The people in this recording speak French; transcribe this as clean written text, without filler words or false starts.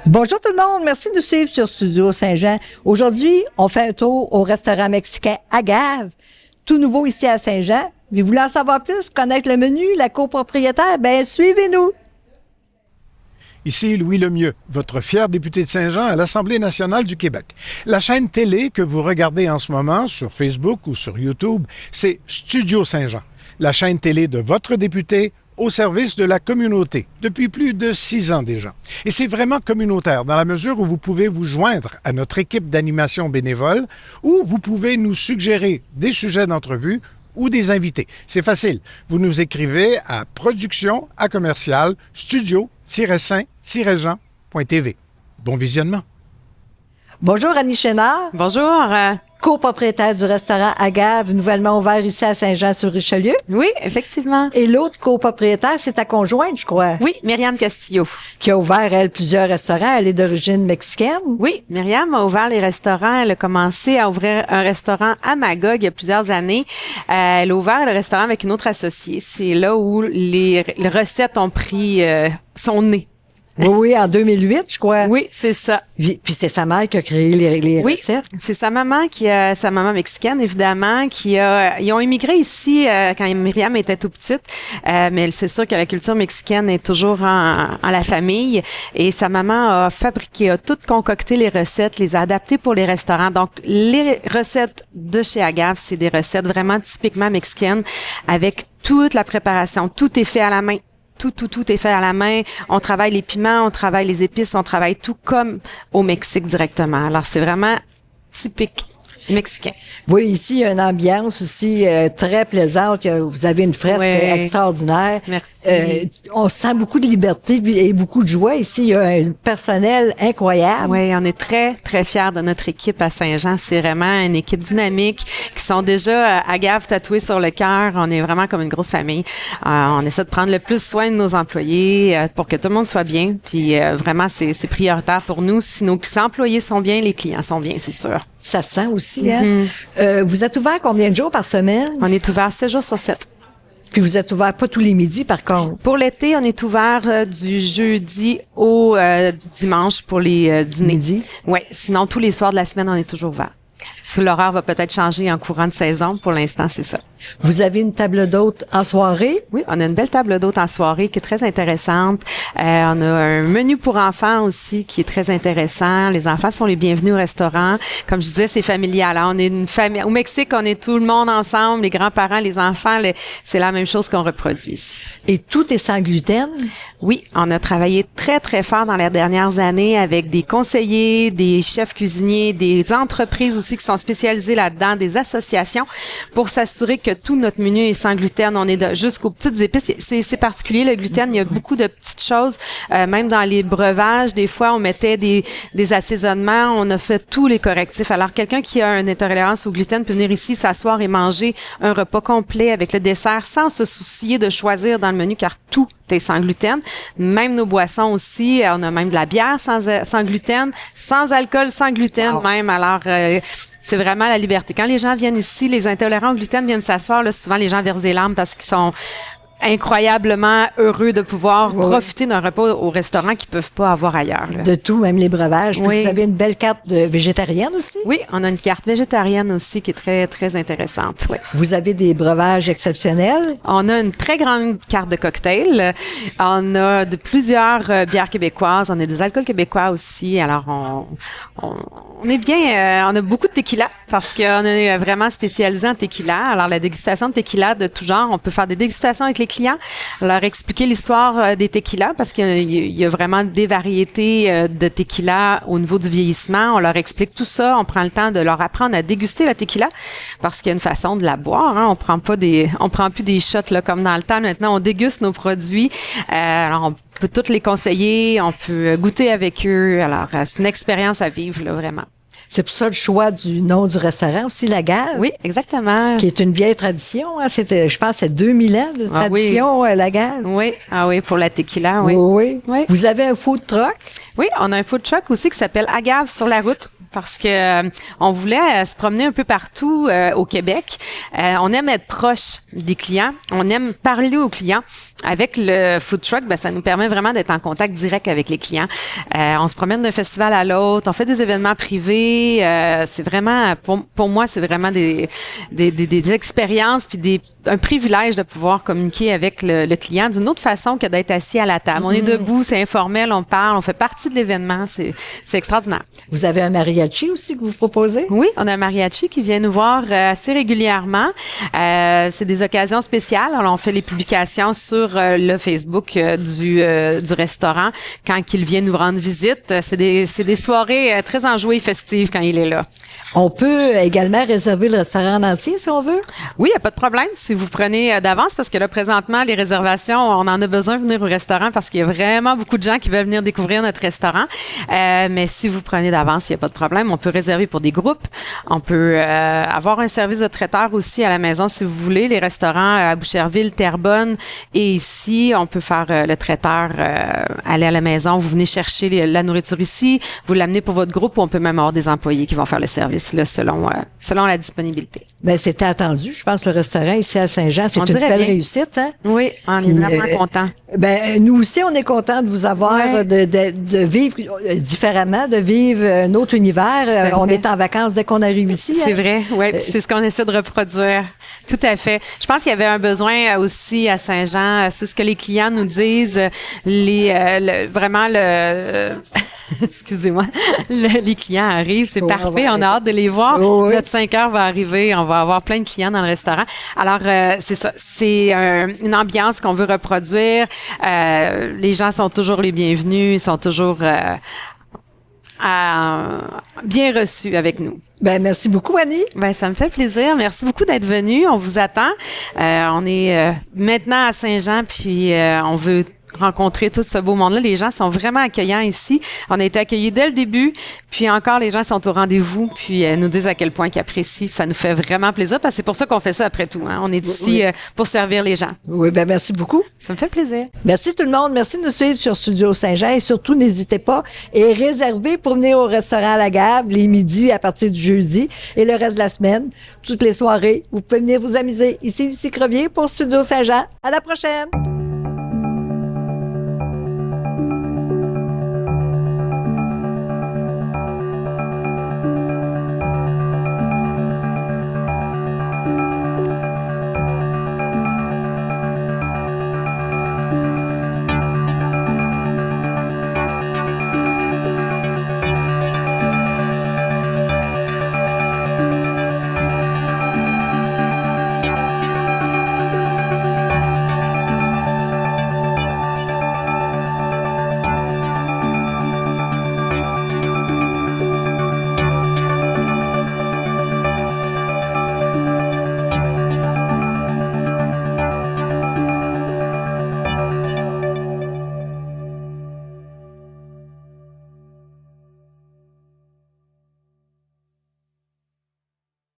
Bonjour tout le monde, merci de nous suivre sur Studio Saint-Jean. Aujourd'hui, on fait un tour au restaurant mexicain Agave, tout nouveau ici à Saint-Jean. Vous voulez en savoir plus, connaître le menu, la copropriétaire? Ben, suivez-nous! Ici Louis Lemieux, votre fier député de Saint-Jean à l'Assemblée nationale du Québec. La chaîne télé que vous regardez en ce moment sur Facebook ou sur YouTube, c'est Studio Saint-Jean, la chaîne télé de votre député au service de la communauté, depuis plus de 6 ans déjà. Et c'est vraiment communautaire, dans la mesure où vous pouvez vous joindre à notre équipe d'animation bénévole ou vous pouvez nous suggérer des sujets d'entrevue ou des invités. C'est facile. Vous nous écrivez à production@studio-saint-jean.tv. Bon visionnement. Bonjour Annie Chénard, Bonjour. copropriétaire du restaurant Agave, nouvellement ouvert ici à Saint-Jean-sur-Richelieu. Oui, effectivement. Et l'autre copropriétaire, c'est ta conjointe, je crois, Oui, Myriam Castillo. qui a ouvert, elle, plusieurs restaurants. Elle est d'origine mexicaine. Oui, Myriam a ouvert les restaurants. Elle a commencé à ouvrir un restaurant à Magog il y a plusieurs années. Elle a ouvert le restaurant avec une autre associée. C'est là où les recettes ont pris son nez. Oui, en 2008, je crois. Oui, c'est ça. Puis c'est sa mère qui a créé les Oui, recettes. c'est sa maman sa maman mexicaine évidemment, ils ont immigré ici quand Myriam était tout petite, mais c'est sûr que la culture mexicaine est toujours en la famille et sa maman a tout concocté les recettes, les a adaptées pour les restaurants. Donc les recettes de chez Agave, c'est des recettes vraiment typiquement mexicaines avec toute la préparation, tout est fait à la main. Tout est fait à la main. On travaille les piments, on travaille les épices, on travaille tout comme au Mexique directement. Alors, c'est vraiment typique mexicain. Oui, ici, il y a une ambiance aussi très plaisante. Vous avez une fresque extraordinaire. Merci. On sent beaucoup de liberté et beaucoup de joie ici. Il y a un personnel incroyable. Oui, on est très, très fiers de notre équipe à Saint-Jean. C'est vraiment une équipe dynamique qui sont déjà Agave tatoués sur le cœur. On est vraiment comme une grosse famille. On essaie de prendre le plus soin de nos employés pour que tout le monde soit bien. Puis vraiment, c'est prioritaire pour nous. Si nos employés sont bien, les clients sont bien, c'est sûr. Ça se sent aussi, hein? Vous êtes ouvert combien de jours par semaine? On est ouvert 7 jours sur 7. Puis vous êtes ouvert pas tous les midis, par contre? Pour l'été, on est ouvert du jeudi au dimanche pour les dîners. Midi? Oui, sinon tous les soirs de la semaine, on est toujours ouvert. L'horaire va peut-être changer en courant de saison. Pour l'instant, c'est ça. Vous avez une table d'hôte en soirée? Oui, on a une belle table d'hôte en soirée qui est très intéressante. On a un menu pour enfants aussi qui est très intéressant. Les enfants sont les bienvenus au restaurant. Comme je disais, c'est familial. On est une famille. Au Mexique, on est tout le monde ensemble, les grands-parents, les enfants. C'est la même chose qu'on reproduit ici. Et tout est sans gluten? Oui, on a travaillé très, très fort dans les dernières années avec des conseillers, des chefs cuisiniers, des entreprises aussi qui sont spécialisées là-dedans, des associations pour s'assurer que tout notre menu est sans gluten. On est jusqu'aux petites épices. C'est particulier, le gluten. Il y a beaucoup de petites choses. Même dans les breuvages, des fois, on mettait des assaisonnements. On a fait tous les correctifs. Alors, quelqu'un qui a une intolérance au gluten peut venir ici s'asseoir et manger un repas complet avec le dessert sans se soucier de choisir dans le menu car tout est sans gluten. Même nos boissons aussi. On a même de la bière sans gluten, sans alcool, sans gluten même. Alors, c'est vraiment la liberté. Quand les gens viennent ici, les intolérants au gluten viennent s'asseoir, là, souvent les gens versent des larmes parce qu'ils sont incroyablement heureux de pouvoir profiter d'un repas au restaurant qu'ils peuvent pas avoir ailleurs. Là. De tout, même les breuvages. Puis vous avez une belle carte végétarienne aussi? Oui, on a une carte végétarienne aussi qui est très, très intéressante. Oui. Vous avez des breuvages exceptionnels? On a une très grande carte de cocktails. On a plusieurs bières québécoises. On a des alcools québécois aussi. Alors, on est bien. On a beaucoup de tequila parce qu'on est vraiment spécialisé en tequila. Alors, la dégustation de tequila de tout genre, on peut faire des dégustations avec les clients, leur expliquer l'histoire des tequilas parce qu'il y a vraiment des variétés de tequila au niveau du vieillissement. On leur explique tout ça. On prend le temps de leur apprendre à déguster la tequila parce qu'il y a une façon de la boire. Hein. On prend plus des shots là comme dans le temps. Maintenant, on déguste nos produits. Alors, on peut tous les conseiller. On peut goûter avec eux. Alors, c'est une expérience à vivre là vraiment. C'est pour ça le choix du nom du restaurant aussi, La Gave. Oui, exactement. Qui est une vieille tradition. Hein? Je pense, c'est 2000 ans de tradition, La Gave. Oui, pour la tequila, oui. Oui. Vous avez un food truck? Oui, on a un food truck aussi qui s'appelle Agave sur la route. parce que on voulait se promener un peu partout au Québec. On aime être proche des clients, on aime parler aux clients. Avec le food truck, ça nous permet vraiment d'être en contact direct avec les clients. On se promène d'un festival à l'autre, on fait des événements privés. C'est vraiment, pour moi, c'est vraiment des expériences puis un privilège de pouvoir communiquer avec le client d'une autre façon que d'être assis à la table. On est debout, c'est informel, on parle, on fait partie de l'événement. C'est extraordinaire. Vous avez un mariachi aussi que vous proposez? Oui, on a un mariachi qui vient nous voir assez régulièrement. C'est des occasions spéciales. Alors, on fait les publications sur le Facebook du restaurant quand il vient nous rendre visite. C'est des soirées très enjouées et festives quand il est là. On peut également réserver le restaurant en entier si on veut? Oui, il n'y a pas de problème si vous prenez d'avance parce que là, présentement, les réservations, on en a besoin de venir au restaurant parce qu'il y a vraiment beaucoup de gens qui veulent venir découvrir notre restaurant. Mais si vous prenez d'avance, il n'y a pas de problème. On peut réserver pour des groupes. On peut avoir un service de traiteur aussi à la maison si vous voulez. Les restaurants à Boucherville, Terrebonne et ici, on peut faire le traiteur, aller à la maison. Vous venez chercher la nourriture ici, vous l'amenez pour votre groupe ou on peut même avoir des employés qui vont faire le service là, selon la disponibilité. Ben c'était attendu. Je pense que le restaurant ici à Saint-Jean, c'est une belle réussite. Hein? Oui, on est vraiment contents. Ben nous aussi, on est contents de vous avoir, de vivre différemment, de vivre un autre univers. On est en vacances dès qu'on arrive ici. C'est vrai, oui. C'est ce qu'on essaie de reproduire. Tout à fait. Je pense qu'il y avait un besoin aussi à Saint-Jean. C'est ce que les clients nous disent. Excusez-moi. Les clients arrivent, c'est parfait. On a hâte de les voir. Notre 5 heures va arriver. On va avoir plein de clients dans le restaurant. Alors, c'est ça. C'est une ambiance qu'on veut reproduire. Les gens sont toujours les bienvenus. Ils sont toujours bien reçus avec nous. Ben merci beaucoup, Annie. Ben ça me fait plaisir. Merci beaucoup d'être venu. On vous attend. On est maintenant à Saint-Jean, puis on veut rencontrer tout ce beau monde-là. Les gens sont vraiment accueillants ici. On a été accueillis dès le début, puis encore les gens sont au rendez-vous, puis nous disent à quel point qu'ils apprécient. Ça nous fait vraiment plaisir parce que c'est pour ça qu'on fait ça après tout. Hein. On est ici pour servir les gens. Oui, ben merci beaucoup. Ça me fait plaisir. Merci tout le monde. Merci de nous suivre sur Studio Saint-Jean et surtout, n'hésitez pas et réservez pour venir au restaurant à la Gave les midis à partir du jeudi et le reste de la semaine, toutes les soirées. Vous pouvez venir vous amuser. Ici, Lucie Crevier pour Studio Saint-Jean. À la prochaine!